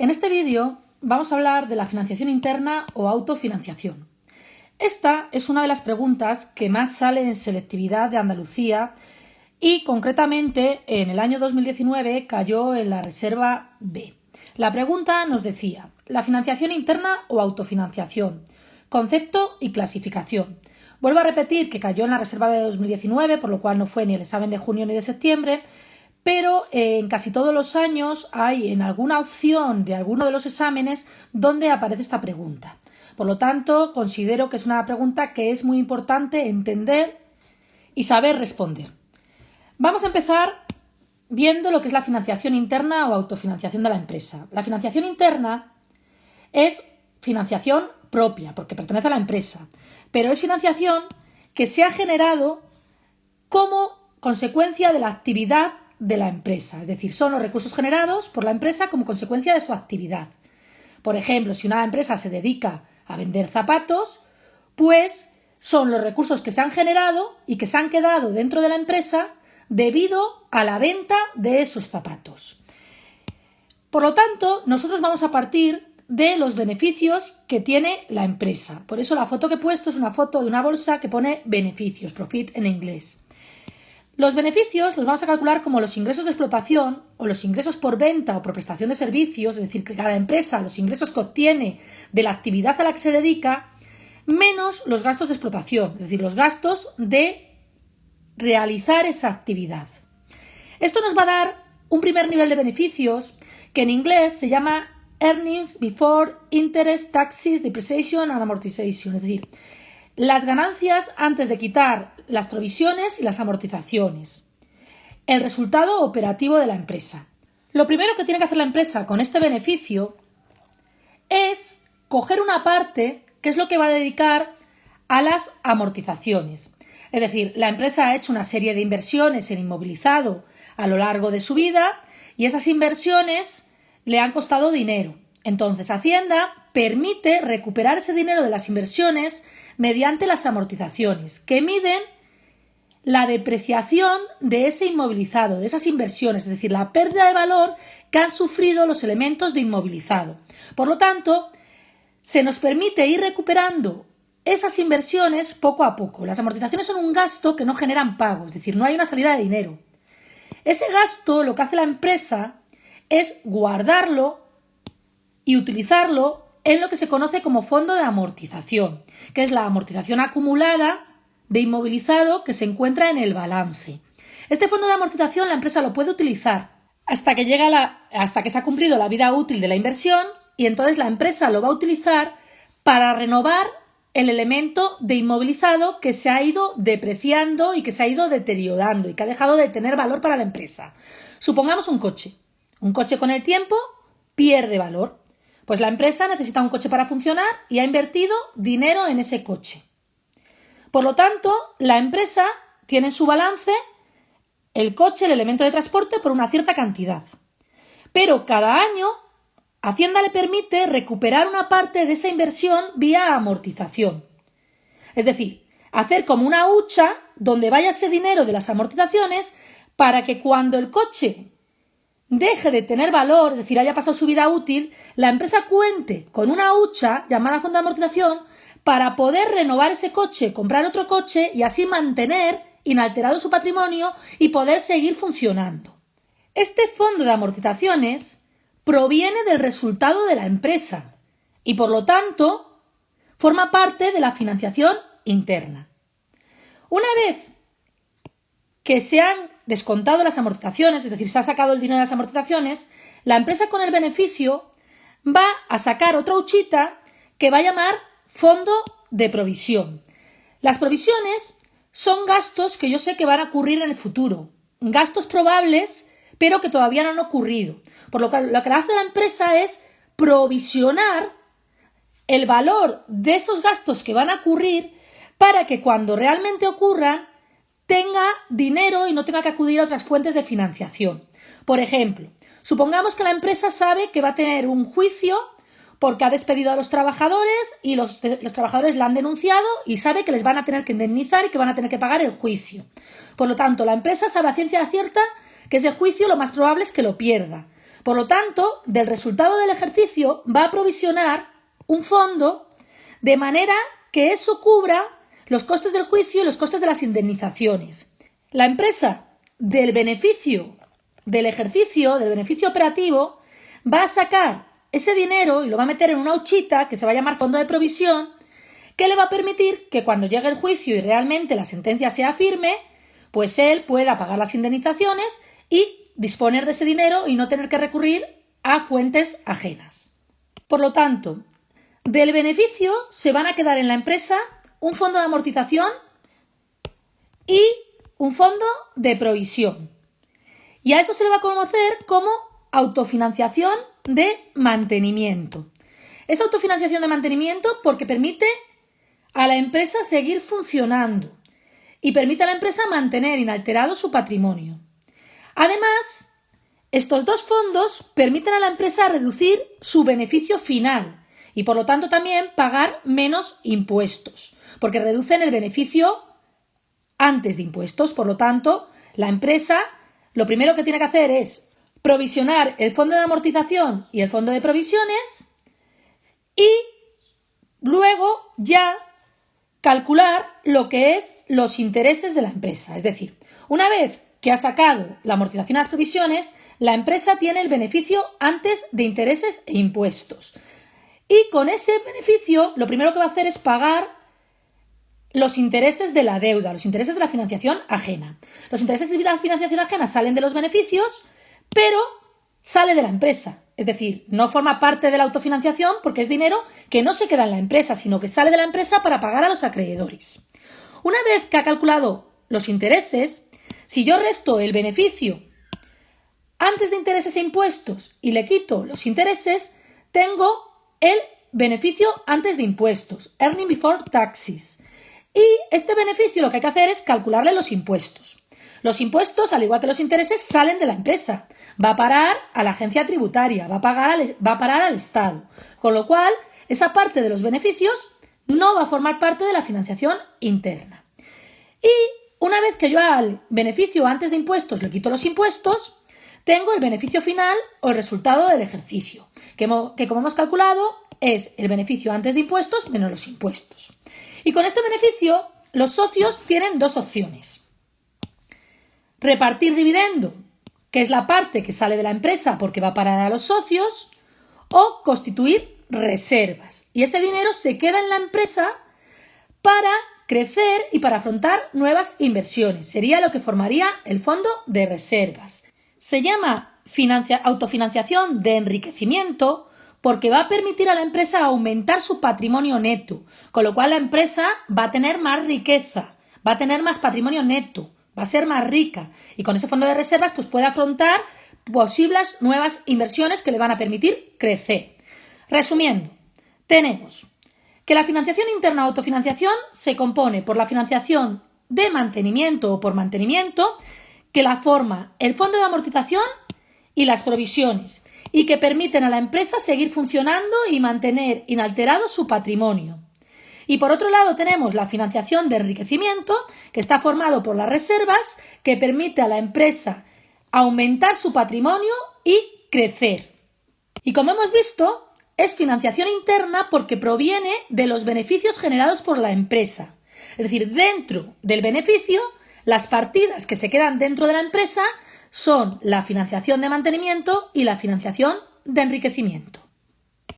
En este vídeo vamos a hablar de la financiación interna o autofinanciación. Esta es una de las preguntas que más sale en selectividad de Andalucía y concretamente en el año 2019 cayó en la reserva B. La pregunta nos decía: ¿la financiación interna o autofinanciación? Concepto y clasificación. Vuelvo a repetir que cayó en la reserva B de 2019, por lo cual no fue ni el examen de junio ni de septiembre, pero en casi todos los años hay en alguna opción de alguno de los exámenes donde aparece esta pregunta. Por lo tanto, considero que es una pregunta que es muy importante entender y saber responder. Vamos a empezar viendo lo que es la financiación interna o autofinanciación de la empresa. La financiación interna es financiación propia, porque pertenece a la empresa, pero es financiación que se ha generado como consecuencia de la actividad de la empresa, es decir, son los recursos generados por la empresa como consecuencia de su actividad. Por ejemplo, si una empresa se dedica a vender zapatos, pues son los recursos que se han generado y que se han quedado dentro de la empresa debido a la venta de esos zapatos. Por lo tanto, nosotros vamos a partir de los beneficios que tiene la empresa. Por eso la foto que he puesto es una foto de una bolsa que pone beneficios, profit en inglés. Los beneficios los vamos a calcular como los ingresos de explotación o los ingresos por venta o por prestación de servicios, es decir, que cada empresa, los ingresos que obtiene de la actividad a la que se dedica, menos los gastos de explotación, es decir, los gastos de realizar esa actividad. Esto nos va a dar un primer nivel de beneficios que en inglés se llama Earnings Before Interest, Taxes, Depreciation and Amortization, es decir, las ganancias antes de quitar las provisiones y las amortizaciones. El resultado operativo de la empresa. Lo primero que tiene que hacer la empresa con este beneficio es coger una parte que es lo que va a dedicar a las amortizaciones. Es decir, la empresa ha hecho una serie de inversiones en inmovilizado a lo largo de su vida y esas inversiones le han costado dinero. Entonces, Hacienda permite recuperar ese dinero de las inversiones mediante las amortizaciones, que miden la depreciación de ese inmovilizado, de esas inversiones, es decir, la pérdida de valor que han sufrido los elementos de inmovilizado. Por lo tanto, se nos permite ir recuperando esas inversiones poco a poco. Las amortizaciones son un gasto que no generan pagos, es decir, no hay una salida de dinero. Ese gasto, lo que hace la empresa es guardarlo y utilizarlo en lo que se conoce como fondo de amortización, que es la amortización acumulada de inmovilizado que se encuentra en el balance. Este fondo de amortización la empresa lo puede utilizar hasta que se ha cumplido la vida útil de la inversión y entonces la empresa lo va a utilizar para renovar el elemento de inmovilizado que se ha ido depreciando y que se ha ido deteriorando y que ha dejado de tener valor para la empresa. Supongamos un coche. Un coche con el tiempo pierde valor. Pues la empresa necesita un coche para funcionar y ha invertido dinero en ese coche. Por lo tanto, la empresa tiene en su balance el coche, el elemento de transporte, por una cierta cantidad. Pero cada año Hacienda le permite recuperar una parte de esa inversión vía amortización. Es decir, hacer como una hucha donde vaya ese dinero de las amortizaciones para que cuando el coche deje de tener valor, es decir, haya pasado su vida útil, la empresa cuente con una hucha llamada fondo de amortización para poder renovar ese coche, comprar otro coche y así mantener inalterado su patrimonio y poder seguir funcionando. Este fondo de amortizaciones proviene del resultado de la empresa y, por lo tanto, forma parte de la financiación interna. Una vez que se han descontado las amortizaciones, es decir, se ha sacado el dinero de las amortizaciones, la empresa con el beneficio va a sacar otra huchita que va a llamar fondo de provisión. Las provisiones son gastos que yo sé que van a ocurrir en el futuro, gastos probables, pero que todavía no han ocurrido. Por lo que hace la empresa es provisionar el valor de esos gastos que van a ocurrir para que cuando realmente ocurran tenga dinero y no tenga que acudir a otras fuentes de financiación. Por ejemplo, supongamos que la empresa sabe que va a tener un juicio porque ha despedido a los trabajadores y los trabajadores la han denunciado y sabe que les van a tener que indemnizar y que van a tener que pagar el juicio. Por lo tanto, la empresa sabe a ciencia cierta que ese juicio lo más probable es que lo pierda. Por lo tanto, del resultado del ejercicio va a provisionar un fondo de manera que eso cubra los costes del juicio y los costes de las indemnizaciones. La empresa, del beneficio del ejercicio, del beneficio operativo, va a sacar ese dinero y lo va a meter en una huchita que se va a llamar fondo de provisión, que le va a permitir que cuando llegue el juicio y realmente la sentencia sea firme, pues él pueda pagar las indemnizaciones y disponer de ese dinero y no tener que recurrir a fuentes ajenas. Por lo tanto, del beneficio se van a quedar en la empresa un fondo de amortización y un fondo de provisión. Y a eso se le va a conocer como autofinanciación de mantenimiento. Es autofinanciación de mantenimiento porque permite a la empresa seguir funcionando y permite a la empresa mantener inalterado su patrimonio. Además, estos dos fondos permiten a la empresa reducir su beneficio final y por lo tanto también pagar menos impuestos, porque reducen el beneficio antes de impuestos. Por lo tanto, la empresa lo primero que tiene que hacer es provisionar el fondo de amortización y el fondo de provisiones y luego ya calcular lo que es los intereses de la empresa. Es decir, una vez que ha sacado la amortización y las provisiones, la empresa tiene el beneficio antes de intereses e impuestos. Y con ese beneficio, lo primero que va a hacer es pagar los intereses de la deuda, los intereses de la financiación ajena. Los intereses de la financiación ajena salen de los beneficios, pero sale de la empresa. Es decir, no forma parte de la autofinanciación porque es dinero que no se queda en la empresa, sino que sale de la empresa para pagar a los acreedores. Una vez que ha calculado los intereses, si yo resto el beneficio antes de intereses e impuestos y le quito los intereses, tengo el beneficio antes de impuestos, earning before taxes. Y este beneficio lo que hay que hacer es calcularle los impuestos. Los impuestos, al igual que los intereses, salen de la empresa. Va a parar a la agencia tributaria, va a parar al Estado. Con lo cual, esa parte de los beneficios no va a formar parte de la financiación interna. Y una vez que yo al beneficio antes de impuestos le quito los impuestos, tengo el beneficio final o el resultado del ejercicio, que como hemos calculado es el beneficio antes de impuestos menos los impuestos. Y con este beneficio, los socios tienen dos opciones. Repartir dividendo, que es la parte que sale de la empresa porque va a parar a los socios, o constituir reservas. Y ese dinero se queda en la empresa para crecer y para afrontar nuevas inversiones. Sería lo que formaría el fondo de reservas. Se llama autofinanciación de enriquecimiento porque va a permitir a la empresa aumentar su patrimonio neto, con lo cual la empresa va a tener más riqueza, va a tener más patrimonio neto, va a ser más rica y con ese fondo de reservas pues puede afrontar posibles nuevas inversiones que le van a permitir crecer. Resumiendo, tenemos que la financiación interna o autofinanciación se compone por la financiación de mantenimiento o por mantenimiento, que la forma el fondo de amortización y las provisiones, y que permiten a la empresa seguir funcionando y mantener inalterado su patrimonio. Y por otro lado tenemos la financiación de enriquecimiento, que está formado por las reservas, que permite a la empresa aumentar su patrimonio y crecer. Y como hemos visto, es financiación interna porque proviene de los beneficios generados por la empresa. Es decir, dentro del beneficio, las partidas que se quedan dentro de la empresa son la financiación de mantenimiento y la financiación de enriquecimiento.